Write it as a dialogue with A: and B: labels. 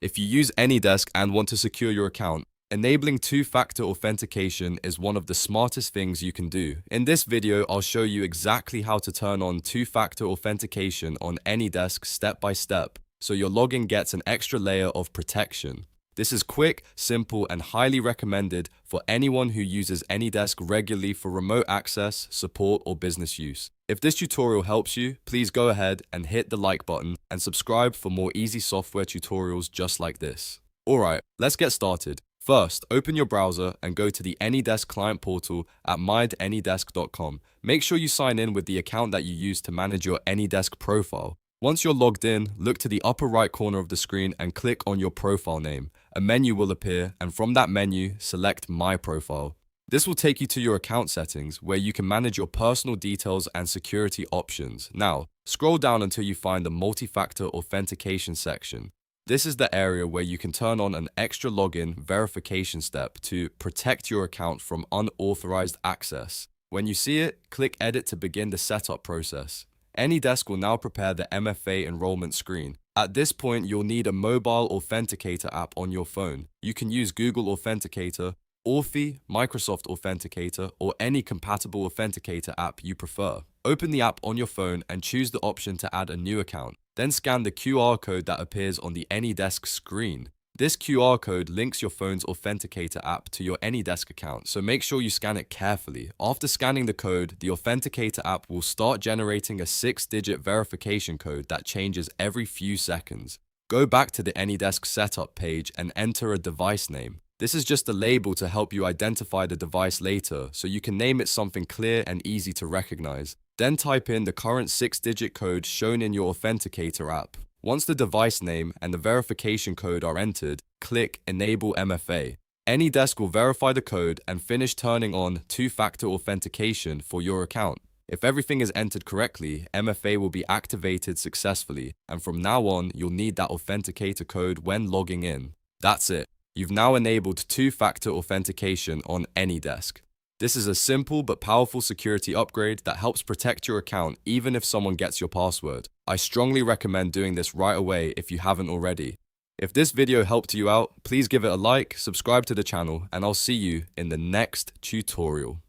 A: If you use AnyDesk and want to secure your account, enabling two-factor authentication is one of the smartest things you can do. In this video, I'll show you exactly how to turn on two-factor authentication on AnyDesk step by step, so your login gets an extra layer of protection. This is quick, simple, and highly recommended for anyone who uses AnyDesk regularly for remote access, support, or business use. If this tutorial helps you, please go ahead and hit the like button and subscribe for more easy software tutorials just like this. Alright, let's get started. First, open your browser and go to the AnyDesk client portal at myanydesk.com. Make sure you sign in with the account that you use to manage your AnyDesk profile. Once you're logged in, look to the upper right corner of the screen and click on your profile name. A menu will appear, and from that menu, select My Profile. This will take you to your account settings, where you can manage your personal details and security options. Now, scroll down until you find the multi-factor authentication section. This is the area where you can turn on an extra login verification step to protect your account from unauthorized access. When you see it, click Edit to begin the setup process. AnyDesk will now prepare the MFA enrollment screen. At this point, you'll need a mobile Authenticator app on your phone. You can use Google Authenticator, Authy, Microsoft Authenticator, or any compatible Authenticator app you prefer. Open the app on your phone and choose the option to add a new account. Then scan the QR code that appears on the AnyDesk screen. This QR code links your phone's Authenticator app to your AnyDesk account, so make sure you scan it carefully. After scanning the code, the Authenticator app will start generating a 6-digit verification code that changes every few seconds. Go back to the AnyDesk setup page and enter a device name. This is just a label to help you identify the device later, so you can name it something clear and easy to recognize. Then type in the current 6-digit code shown in your Authenticator app. Once the device name and the verification code are entered, click Enable MFA. AnyDesk will verify the code and finish turning on two-factor authentication for your account. If everything is entered correctly, MFA will be activated successfully, and from now on, you'll need that Authenticator code when logging in. That's it. You've now enabled two-factor authentication on AnyDesk. This is a simple but powerful security upgrade that helps protect your account even if someone gets your password. I strongly recommend doing this right away if you haven't already. If this video helped you out, please give it a like, subscribe to the channel, and I'll see you in the next tutorial.